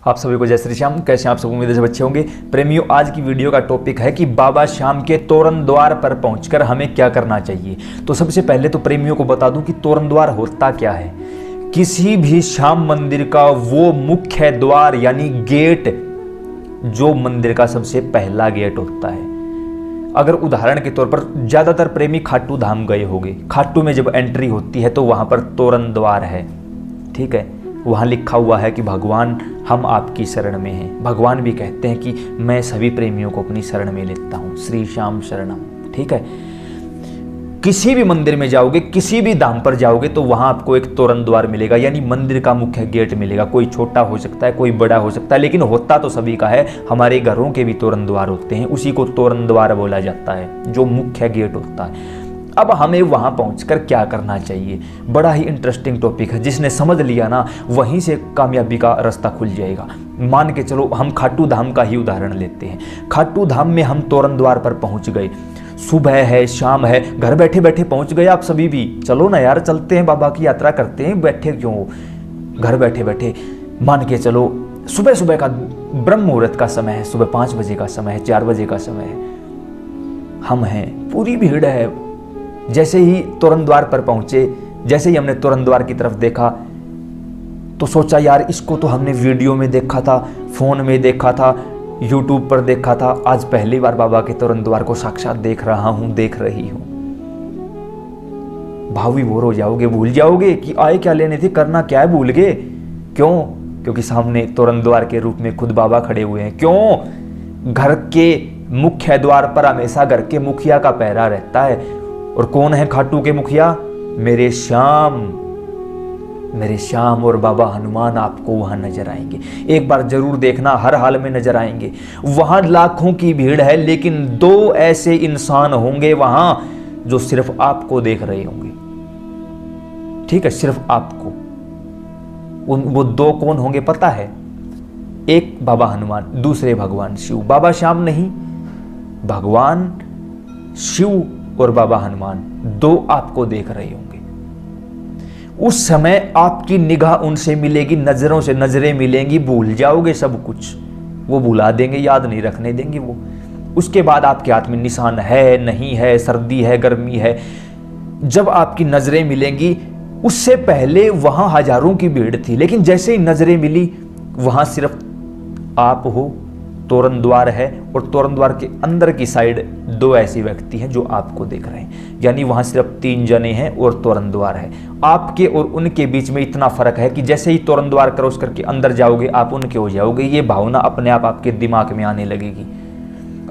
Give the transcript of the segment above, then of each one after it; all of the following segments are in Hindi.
आप सभी को जय श्री श्याम। कैसे आप सब, उम्मीद है सब अच्छे होंगे। प्रेमियों, आज की वीडियो का टॉपिक है कि बाबा श्याम के तोरण द्वार पर पहुंचकर हमें क्या करना चाहिए। तो सबसे पहले तो प्रेमियों को बता दूं कि तोरण द्वार होता क्या है। किसी भी श्याम मंदिर का वो मुख्य द्वार यानी गेट जो मंदिर का सबसे पहला गेट होता है। अगर उदाहरण के तौर पर ज्यादातर प्रेमी खाटू धाम गए होंगे, खाटू में जब एंट्री होती है तो वहां पर तोरण द्वार है, ठीक है। वहाँ लिखा हुआ है कि भगवान हम आपकी शरण में हैं। भगवान भी कहते हैं कि मैं सभी प्रेमियों को अपनी शरण में लेता हूँ, श्री श्याम शरणम, ठीक है। किसी भी मंदिर में जाओगे, किसी भी धाम पर जाओगे तो वहाँ आपको एक तोरण द्वार मिलेगा, यानी मंदिर का मुख्य गेट मिलेगा। कोई छोटा हो सकता है, कोई बड़ा हो सकता है, लेकिन होता तो सभी का है। हमारे घरों के भी तोरण द्वार होते हैं, उसी को तोरण द्वार बोला जाता है, जो मुख्य गेट होता है। अब हमें वहां पहुंचकर क्या करना चाहिए, बड़ा ही इंटरेस्टिंग टॉपिक है। जिसने समझ लिया ना, वहीं से कामयाबी का रास्ता खुल जाएगा। मान के चलो, हम खाटू धाम का ही उदाहरण लेते हैं। खाटू धाम में हम तोरण द्वार पर पहुंच गए, सुबह है, शाम है, घर बैठे बैठे पहुंच गए। आप सभी भी चलो ना यार, चलते हैं, बाबा की यात्रा करते हैं। बैठे क्यों, घर बैठे बैठे मान के चलो, सुबह सुबह का ब्रह्म मुहूर्त का समय है, सुबह 5 बजे का समय है, 4 बजे का समय है। हम हैं, पूरी भीड़ है। जैसे ही तोरण द्वार पर पहुंचे, जैसे ही हमने तोरण द्वार की तरफ देखा तो सोचा यार, इसको तो हमने वीडियो में देखा था, फोन में देखा था, यूट्यूब पर देखा था। आज पहली बार बाबा के तोरण द्वार को साक्षात देख रहा हूं, देख रही हूं। भाव विभोर हो जाओगे, भूल जाओगे कि आए क्या लेने थे, करना क्या है, भूल गए। क्यों? क्योंकि सामने तोरण द्वार के रूप में खुद बाबा खड़े हुए हैं। क्यों? घर के मुख्य द्वार पर हमेशा घर के मुखिया का पहरा रहता है। और कौन है खाटू के मुखिया? मेरे श्याम। मेरे श्याम और बाबा हनुमान आपको वहां नजर आएंगे। एक बार जरूर देखना, हर हाल में नजर आएंगे। वहां लाखों की भीड़ है, लेकिन 2 ऐसे इंसान होंगे वहां जो सिर्फ आपको देख रहे होंगे, ठीक है, सिर्फ आपको। वो 2 कौन होंगे पता है? एक बाबा हनुमान, दूसरे भगवान शिव। बाबा श्याम नहीं, भगवान शिव और बाबा हनुमान 2 आपको देख रहे होंगे। उस समय आपकी निगाह उनसे मिलेगी, नजरों से नजरें मिलेंगी, भूल जाओगे सब कुछ। वो भुला देंगे, याद नहीं रखने देंगे वो। उसके बाद आपके हाथ में निशान है, नहीं है, सर्दी है, गर्मी है। जब आपकी नजरें मिलेंगी, उससे पहले वहां हजारों की भीड़ थी, लेकिन जैसे ही नजरें मिली वहां सिर्फ आप हो। तोरण द्वार है और तोरण द्वार के अंदर की साइड 2 ऐसे व्यक्ति हैं जो आपको देख रहे हैं, यानी वहां सिर्फ 3 जने हैं और तोरण द्वार है। आपके और उनके बीच में इतना फर्क है कि जैसे ही तोरण द्वार क्रॉस करके अंदर जाओगे, आप उनके हो जाओगे। ये भावना अपने आप आपके दिमाग में आने लगेगी।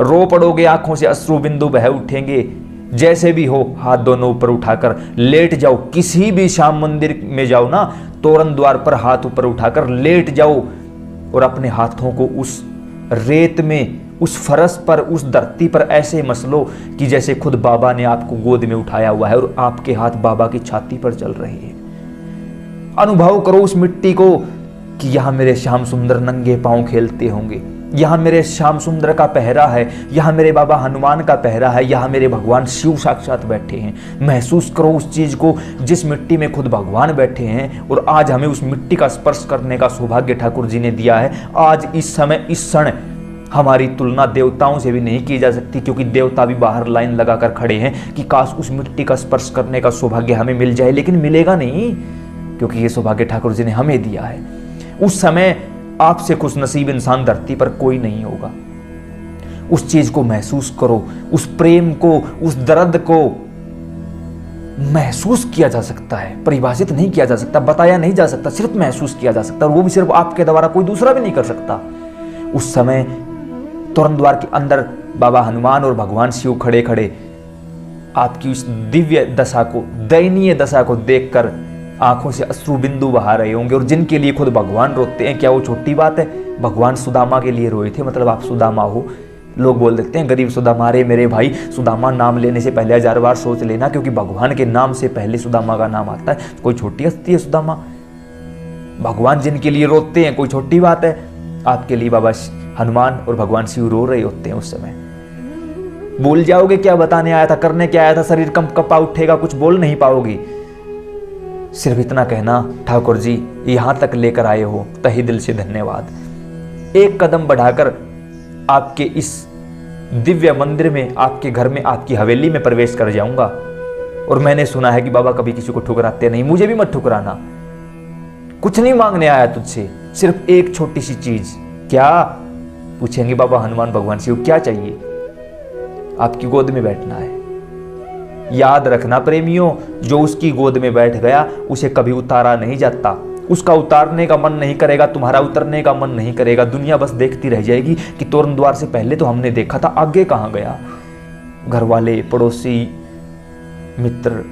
रो पड़ोगे, आंखों से अश्रु बिंदु बह उठेंगे। जैसे भी हो, हाथ दोनों ऊपर उठाकर लेट जाओ। किसी भी श्याम मंदिर में जाओ ना, तोरण द्वार पर हाथ ऊपर उठाकर लेट जाओ और अपने हाथों को उस रेत में, उस फरस पर, उस धरती पर ऐसे मसलो कि जैसे खुद बाबा ने आपको गोद में उठाया हुआ है और आपके हाथ बाबा की छाती पर चल रहे हैं। अनुभव करो उस मिट्टी को कि यहां मेरे श्याम सुंदर नंगे पांव खेलते होंगे, यहां मेरे श्याम सुंदर का पहरा है, यहां मेरे बाबा हनुमान का पहरा है, यहां मेरे भगवान शिव साक्षात बैठे हैं। महसूस करो उस चीज को जिस मिट्टी में खुद भगवान बैठे हैं। और आज हमें उस मिट्टी का स्पर्श करने का सौभाग्य ठाकुर जी ने दिया है। आज इस समय, इस क्षण हमारी तुलना देवताओं से भी नहीं की जा सकती, क्योंकि देवता भी बाहर लाइन लगाकर खड़े हैं कि काश उस मिट्टी का स्पर्श करने का सौभाग्य हमें मिल जाए, लेकिन मिलेगा नहीं, क्योंकि ये सौभाग्य ठाकुर जी ने हमें दिया है। उस समय आपसे खुश नसीब इंसान धरती पर कोई नहीं होगा। उस चीज को महसूस करो, उस प्रेम को, उस दर्द को महसूस किया जा सकता है, परिभाषित नहीं किया जा सकता, बताया नहीं जा सकता, सिर्फ महसूस किया जा सकता है। और वो भी सिर्फ आपके द्वारा, कोई दूसरा भी नहीं कर सकता। उस समय तोरण द्वार के अंदर बाबा हनुमान और भगवान शिव खड़े खड़े आपकी उस दिव्य दशा को, दयनीय दशा को देखकर आंखों से अश्रु बिंदु बहा रहे होंगे। और जिनके लिए खुद भगवान रोते हैं, क्या वो छोटी बात है? भगवान सुदामा के लिए रोए थे, मतलब आप सुदामा हो। लोग बोल देते हैं गरीब सुदामा, रे मेरे भाई, सुदामा नाम लेने से पहले 1000 बार सोच लेना, क्योंकि भगवान के नाम से पहले सुदामा का नाम आता है। कोई छोटी हस्ती है सुदामा? भगवान जिनके लिए रोते हैं, कोई छोटी बात है? आपके लिए बाबा हनुमान और भगवान शिव रो रहे होते हैं उस समय। भूल जाओगे क्या बताने आया था, करने क्या आया था, शरीर कंपा उठेगा, कुछ बोल नहीं पाओगी। सिर्फ इतना कहना, ठाकुर जी यहां तक लेकर आए हो, तहे दिल से धन्यवाद। एक कदम बढ़ाकर आपके इस दिव्य मंदिर में, आपके घर में, आपकी हवेली में प्रवेश कर जाऊंगा। और मैंने सुना है कि बाबा कभी किसी को ठुकराते नहीं, मुझे भी मत ठुकराना। कुछ नहीं मांगने आया तुझसे, सिर्फ एक छोटी सी चीज। क्या पूछेंगे बाबा हनुमान भगवान शिव, क्या चाहिए? आपकी गोद में बैठना है। याद रखना प्रेमियों, जो उसकी गोद में बैठ गया उसे कभी उतारा नहीं जाता। उसका उतारने का मन नहीं करेगा, तुम्हारा उतरने का मन नहीं करेगा। दुनिया बस देखती रह जाएगी कि तोरण द्वार से पहले तो हमने देखा था, आगे कहां गया। घर वाले, पड़ोसी, मित्र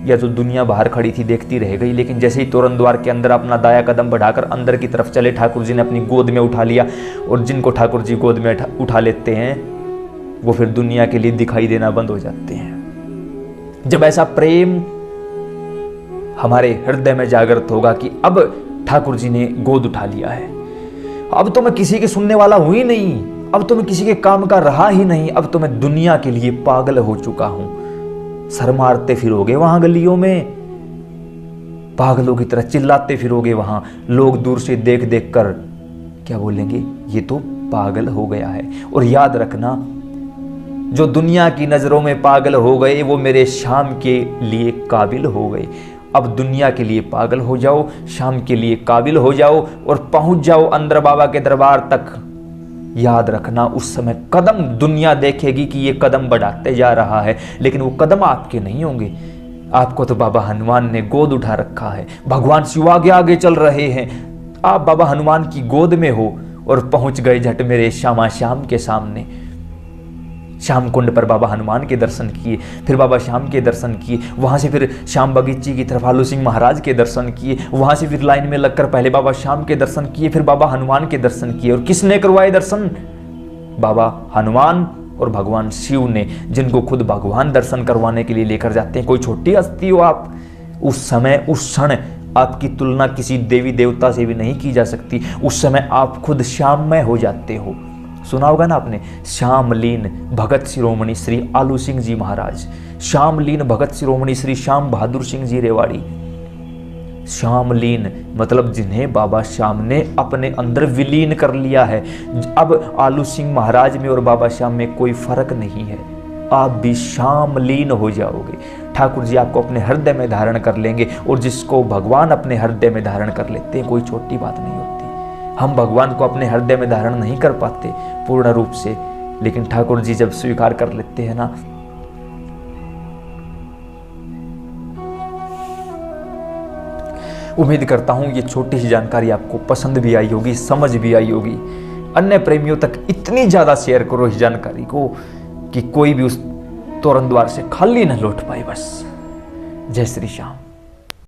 या जो दुनिया बाहर खड़ी थी देखती रह गई। लेकिन जैसे ही तोरण द्वार के अंदर अपना दाया कदम बढ़ाकर अंदर की तरफ चले, ठाकुर जी ने अपनी गोद में उठा लिया। और जिनको ठाकुर जी गोद में उठा लेते हैं वो फिर दुनिया के लिए दिखाई देना बंद हो जाते हैं। जब ऐसा प्रेम हमारे हृदय में जागृत होगा कि अब ठाकुर जी ने गोद उठा लिया है, अब तो मैं किसी के सुनने वाला हूं ही नहीं, अब तो मैं किसी के काम का रहा ही नहीं, अब तो मैं दुनिया के लिए पागल हो चुका हूं। सर मारते फिरोगे वहां गलियों में, पागलों की तरह चिल्लाते फिरोगे वहां। लोग दूर से देख देख कर क्या बोलेंगे, ये तो पागल हो गया है। और याद रखना, जो दुनिया की नजरों में पागल हो गए वो मेरे श्याम के लिए काबिल हो गए। अब दुनिया के लिए पागल हो जाओ, श्याम के लिए काबिल हो जाओ और पहुंच जाओ अंदर बाबा के दरबार तक। याद रखना, उस समय कदम दुनिया देखेगी कि ये कदम बढ़ाते जा रहा है, लेकिन वो कदम आपके नहीं होंगे। आपको तो बाबा हनुमान ने गोद उठा रखा है, भगवान शिव आगे आगे चल रहे हैं, आप बाबा हनुमान की गोद में हो और पहुंच गए झट मेरे श्यामा श्याम के सामने। श्याम कुंड पर बाबा हनुमान के दर्शन किए, फिर बाबा श्याम के दर्शन किए, वहां से फिर श्याम बगीची की तरफ आलू सिंह महाराज के दर्शन किए, वहां से फिर लाइन में लगकर पहले बाबा श्याम के दर्शन किए, फिर बाबा हनुमान के दर्शन किए। और किसने करवाए दर्शन? बाबा हनुमान और भगवान शिव ने, जिनको खुद भगवान दर्शन करवाने के लिए लेकर जाते हैं। कोई छोटी हस्ती हो आप, उस समय उस क्षण आपकी तुलना किसी देवी देवता से भी नहीं की जा सकती। उस समय आप खुद श्याममय हो जाते हो। सुना होगा ना आपने, श्यामलीन भगत शिरोमणि श्री आलू सिंह जी महाराज, श्यामलीन भगत शिरोमणि श्री श्याम बहादुर सिंह जी रेवाड़ी। श्यामलीन मतलब जिन्हें बाबा श्याम ने अपने अंदर विलीन कर लिया है। अब आलू सिंह महाराज में और बाबा श्याम में कोई फर्क नहीं है, आप भी श्यामलीन हो जाओगे। ठाकुर जी आपको अपने हृदय में धारण कर लेंगे, और जिसको भगवान अपने हृदय में धारण कर लेते हैं कोई छोटी बात नहीं होती। हम भगवान को अपने हृदय में धारण नहीं कर पाते पूर्ण रूप से, लेकिन ठाकुर जी जब स्वीकार कर लेते हैं ना, उम्मीद करता हूं ये छोटी सी जानकारी आपको पसंद भी आई होगी, समझ भी आई होगी। अन्य प्रेमियों तक इतनी ज्यादा शेयर करो इस जानकारी को कि कोई भी उस तोरण द्वार से खाली न लौट पाए। बस जय श्री श्याम।